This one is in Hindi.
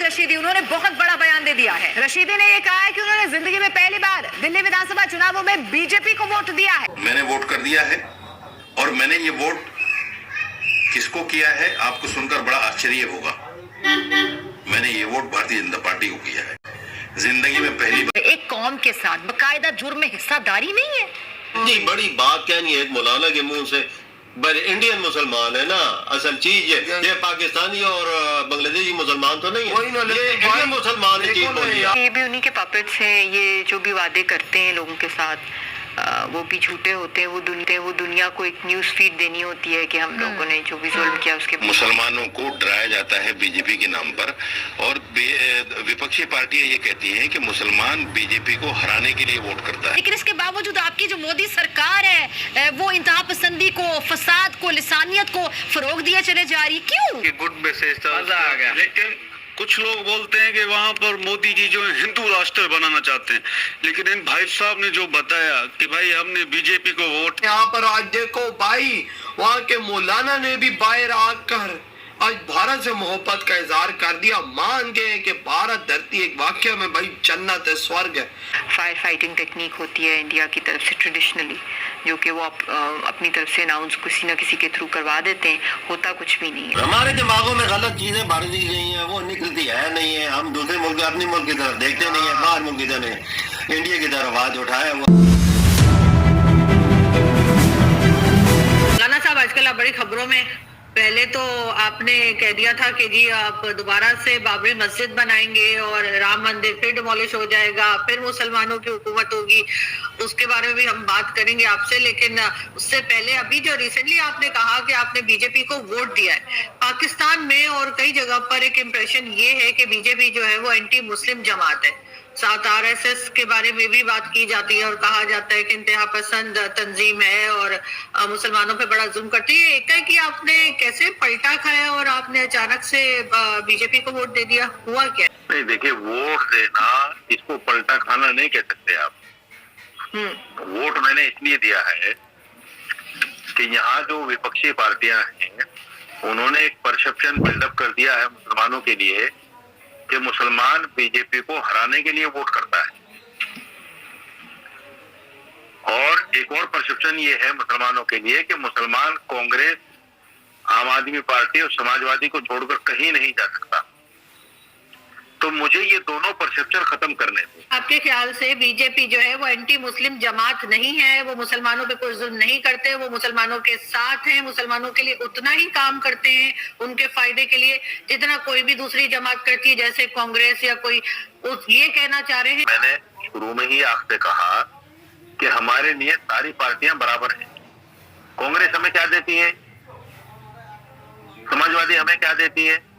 माजिद रशीदी, उन्होंने बहुत बड़ा बयान दे दिया है। रशीदी ने ये कहा है कि उन्होंने जिंदगी में पहली बार दिल्ली विधानसभा चुनावों में बीजेपी को वोट दिया है। मैंने वोट कर दिया है और मैंने ये वोट किसको किया है आपको सुनकर बड़ा आश्चर्य होगा। मैंने ये वोट भारतीय जनता पार्टी को किया है। जिंदगी में पहली बार एक कौम के साथ बकायदा जुर्म में हिस्सादारी नहीं है। जी बड़ी बात कहनी है मौलाना के मुंह से, पर इंडियन मुसलमान है ना असल चीज है। ये पाकिस्तानी और बांग्लादेशी मुसलमान तो नहीं है, ये इंडियन मुसलमान की चीज बोली है। ये भी उन्हीं के पपेट्स हैं। ये जो भी वादे करते हैं लोगों के साथ, वो भी झूठे होते हैं। वो दुनिया को एक न्यूज़ फीड देनी होती है कि हम लोगों ने जो भी जुल्म किया उसके। मुसलमानों को डराया जाता है बीजेपी के नाम पर, और विपक्षी पार्टियां ये कहती हैं कि मुसलमान बीजेपी को हराने के लिए वोट करता है। लेकिन इसके बावजूद आपकी जो मोदी सरकार है वो इंतहा पसंदी को, फसाद को, लिसानियत को फरोग दिए चले जा रही है। क्यों? गुड मैसेज था, मजा आ गया। लेकिन कुछ लोग बोलते हैं कि वहाँ पर मोदी जी जो है हिंदू राष्ट्र बनाना चाहते हैं, लेकिन इन भाई साहब ने जो बताया कि भाई हमने बीजेपी को वोट। यहाँ पर आज देखो भाई, वहाँ के मौलाना ने भी बाहर आकर आज भारत से मोहब्बत का इजहार कर दिया। मान गए कि भारत धरती एक वाकई में भाई जन्नत है, स्वर्ग है। फायर फाइटिंग टेक्निक होती है इंडिया की तरफ से ट्रेडिशनली, जो कि वो अपनी तरफ से अनाउंस किसी न किसी के थ्रू करवा देते हैं, होता कुछ भी नहीं है। हमारे दिमागों में गलत चीजें भर दी गई हैं, वो निकलती है नहीं है। हम दूसरे मुल्क अपने मुल्क की तरफ देखते नहीं है, बाहर मुल्क की तरफ, इंडिया की तरफ आवाज उठाया हुआ। मौलाना साहब आजकल आप बड़ी खबरों में, पहले तो आपने कह दिया था कि जी आप दोबारा से बाबरी मस्जिद बनाएंगे और राम मंदिर फिर डिमोलिश हो जाएगा, फिर मुसलमानों की हुकूमत होगी। उसके बारे में भी हम बात करेंगे आपसे, लेकिन उससे पहले अभी जो रिसेंटली आपने कहा कि आपने बीजेपी को वोट दिया है, पाकिस्तान में और कई जगह पर एक इम्प्रेशन ये है कि बीजेपी जो है वो एंटी मुस्लिम जमात है। साथ आरएसएस के बारे में भी बात की जाती है और कहा जाता है कि इंतहा पसंद तंजीम है और मुसलमानों पे बड़ा जुल्म करती है। एक है कि आपने कैसे पलटा खाया और आपने अचानक से बीजेपी को वोट दे दिया, हुआ क्या? नहीं देखिए, वोट देना इसको पलटा खाना नहीं कह सकते आप। वोट मैंने इसलिए दिया है कि यहाँ जो विपक्षी पार्टियां हैं उन्होंने एक परसेप्शन बिल्डअप कर दिया है मुसलमानों के लिए कि मुसलमान बीजेपी को हराने के लिए वोट करता है, और एक और परसेप्शन ये है मुसलमानों के लिए कि मुसलमान कांग्रेस, आम आदमी पार्टी और समाजवादी को छोड़कर कहीं नहीं जा सकता। तो मुझे ये दोनों परसेप्शन खत्म करने थे। आपके ख्याल से बीजेपी जो है वो एंटी मुस्लिम जमात नहीं है, वो मुसलमानों पे कोई जुल्म नहीं करते, वो मुसलमानों के साथ हैं, मुसलमानों के लिए उतना ही काम करते हैं उनके फायदे के लिए जितना कोई भी दूसरी जमात करती है, जैसे कांग्रेस या कोई। ये कहना चाह रहे हैं। मैंने शुरू में ही आपसे कहा कि हमारे लिए सारी पार्टियां बराबर हैं। कांग्रेस हमें क्या देती है, समाजवादी हमें क्या देती है,